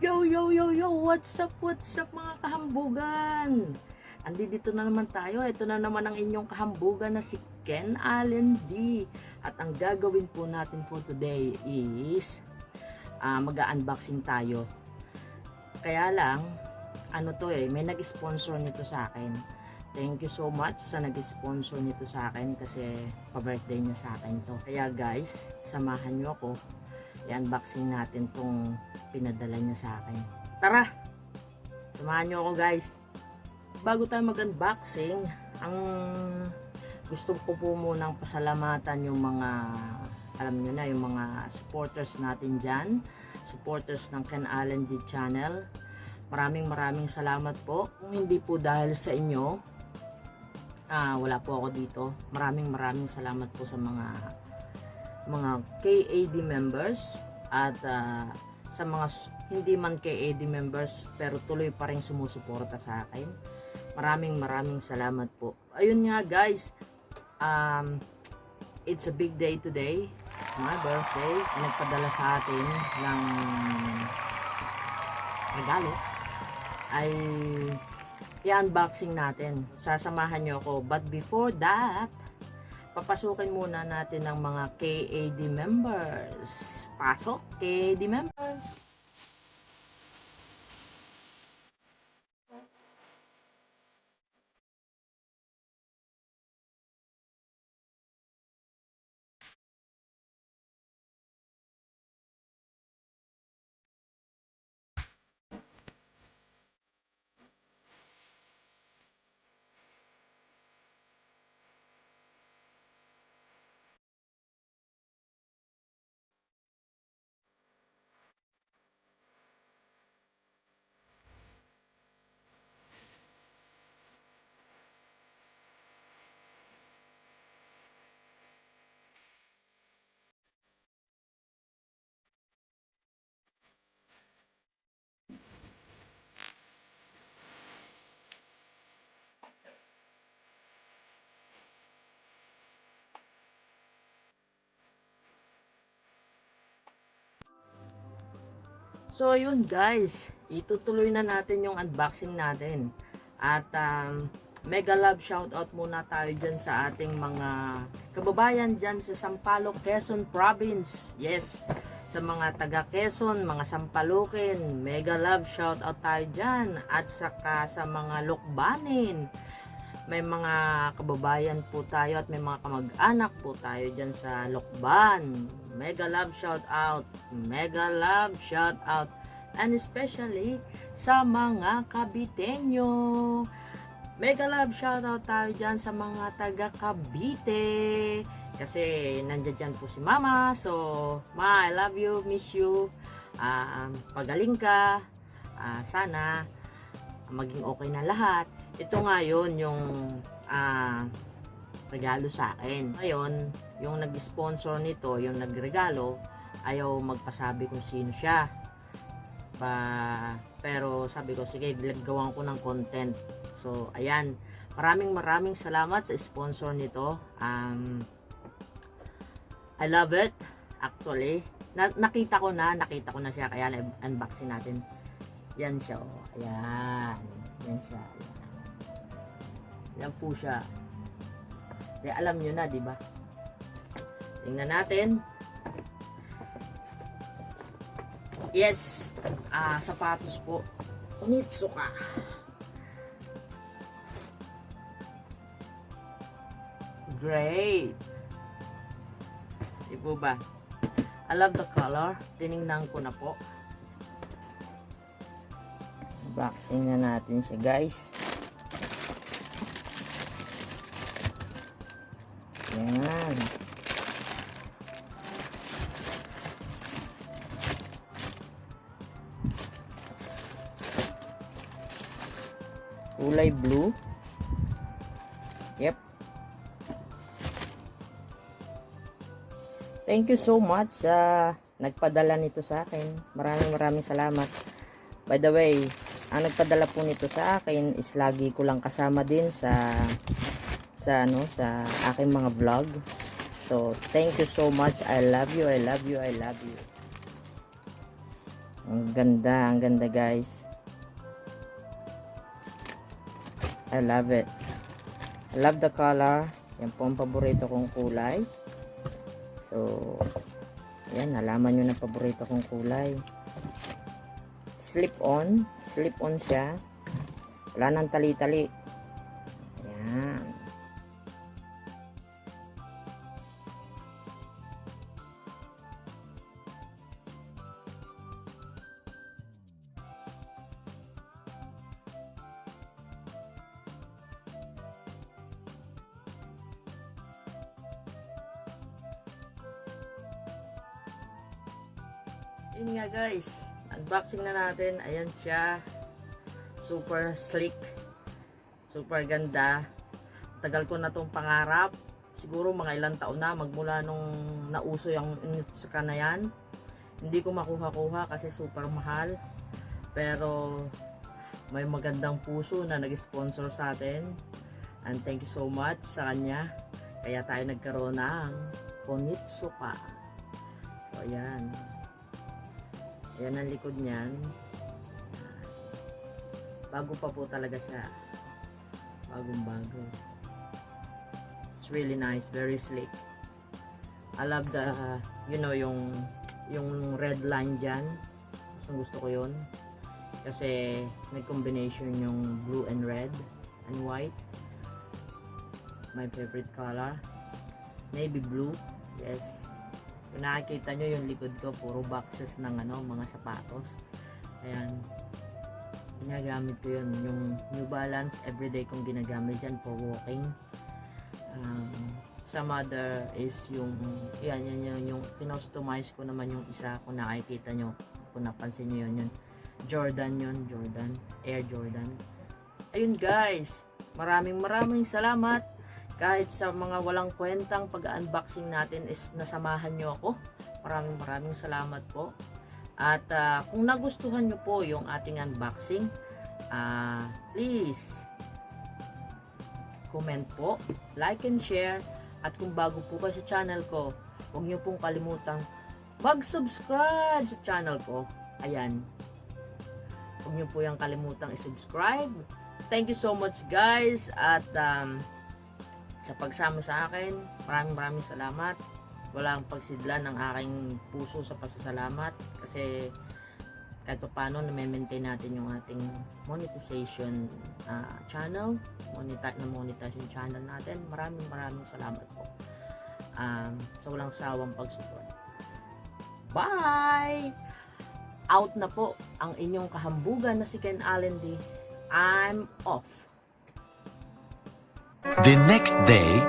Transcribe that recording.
Yo, yo, yo, yo, what's up mga kahambugan? Andito na naman tayo, ito na naman ang inyong kahambugan na si Ken Allen D. At ang gagawin po natin for today is mag-unboxing tayo. Kaya lang, may nag-sponsor nito sa akin. Thank you so much sa nag-sponsor nito sa akin kasi pa-birthday niya sa akin to. Kaya guys, samahan nyo ako. I-unboxing natin tong pinadala niya sa akin. Tara! Samahan nyo ako guys. Bago tayo mag-unboxing, ang gusto ko po munang pasalamatan yung mga, alam nyo na, yung mga supporters natin dyan. Supporters ng Ken Allen D channel. Maraming salamat po. Kung hindi po dahil sa inyo, wala po ako dito. Maraming salamat po sa mga KAD members at sa mga hindi man KAD members pero tuloy pa rin sumusuporta sa akin. Maraming salamat po. Ayun nga guys, it's a big day today. My birthday. Nagpadala sa atin ng regalo ay i-unboxing natin. Sasamahan nyo ako. But before that, papasukin muna natin ng mga KAD members. Pasok, KAD members. So yun guys, itutuloy na natin yung unboxing natin. At mega love shoutout muna tayo dyan sa ating mga kababayan dyan sa Sampaloc, Quezon Province. Yes, sa mga taga Quezon, mga Sampalukin, mega love shoutout tayo dyan. At saka sa mga Lokbanin, may mga kababayan po tayo at may mga kamag-anak po tayo dyan sa Lokban. Mega love shout out, and especially sa mga Kabitenyo. Mega love shout out tayo dyan sa mga taga Cavite kasi nandiyan dyan po si Mama. So Ma, I love you, miss you, pagaling ka, sana maging okay na lahat. Ito nga yun yung regalo sa akin. Ngayon, yung nag-sponsor nito, yung nagregalo, ayaw magpasabi kung sino siya. Pero sabi ko, sige, gawan ko ng content. So, ayan. Maraming salamat sa sponsor nito. I love it, actually. Nakita ko na siya, kaya unboxing natin. Yan siya, oh. Ayan. Yan siya. Ayan. Yan po siya. Alam nyo na, di ba? Tingnan natin. Yes! Sapatos po. Onitsuka. Great! Di po ba? I love the color. Tinignan ko na po. Unboxing na natin siya, guys. Yan. Kulay blue. Yep. Thank you so much sa nagpadala nito sa akin. Maraming salamat. By the way, ang nagpadala po nito sa akin is lagi ko lang kasama din sa aking mga vlog. So, thank you so much. I love you. Ang ganda guys. I love it. I love the color. Yan po ang paborito kong kulay. So, ayan, nalaman nyo na paborito kong kulay. Slip on siya. Wala nang tali-tali. Ayan. Yun nga guys, unboxing na natin. Ayan siya. Super slick. Super ganda. Tagal ko na itong pangarap. Siguro mga ilang taon na magmula nung nauso yung Onitsuka na yan. Hindi ko makuha-kuha kasi super mahal. Pero may magandang puso na nag-sponsor sa atin. And thank you so much sa kanya. Kaya tayo nagkaroon ng Onitsuka. So ayan. Ayan ang likod niyan. Bago pa po talaga siya. Bagong bago. It's really nice. Very slick. I love the, you know, yung red line dyan. Gusto ko yun. Kasi may combination yung blue and red and white. My favorite color. Navy blue. Yes. Kung nakikita nyo yung likod ko, puro boxes ng mga sapatos. Ayan. Ginagamit ko yun. Yung New Balance, everyday kong ginagamit dyan for walking. Some other is yung, yan yung kinostomize ko naman yung isa. Kung nakikita nyo, kung napansin nyo yun, Jordan yun. Jordan. Air Jordan. Ayun guys. Maraming salamat. Kahit sa mga walang kwentang pag-unboxing natin is nasamahan nyo ako. Maraming salamat po. At kung nagustuhan nyo po yung ating unboxing, please comment po, like and share. At kung bago po kayo sa channel ko, huwag nyo pong kalimutang mag-subscribe sa channel ko. Ayan. Huwag nyo po yung kalimutang i-subscribe. Thank you so much guys. At sa pagsama sa akin, maraming salamat. Walang pagsidlan ng aking puso sa pasasalamat kasi kahit pa paano na-maintain natin yung ating monetization channel, monetization channel natin. Maraming salamat po sa walang sawang pag-support. Bye! Out na po ang inyong kahambugan na si Ken Allen D. I'm off. The next day,